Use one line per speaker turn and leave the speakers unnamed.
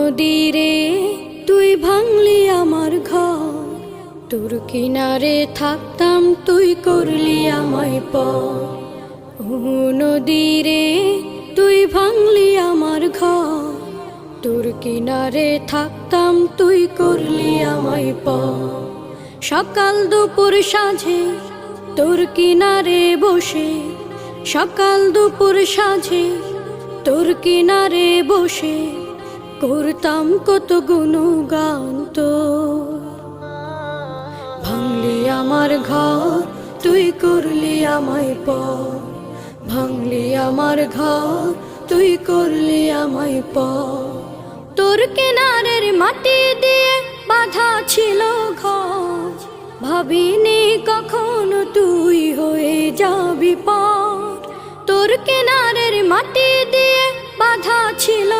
নদীরে তুই ভাঙলি আমার ঘর, তোর কিনারে থাকতাম তুই করলি আমায় পর। ও নদীরে তুই ভাঙলি আমার ঘর, তোর কিনারে থাকতাম তুই করলি আমায় পর। সকাল দুপুর সাঁঝে তোর কিনারে বসে, সকাল দুপুর সাঁঝে তোর কিনারে বসে করতাম কত গুণগান তোর। ভাঙলি আমার ঘর তুই করলি আমায় পর, ভাঙলি আমার ঘর তুই করলি আমায় পর। তোর কিনারের মাটি দিয়ে বাঁধা ছিল ঘর, ভাবিনি কখনো তুই হয়ে যাবি পার। তোর কিনারের মাটি দিয়ে বাঁধা ছিল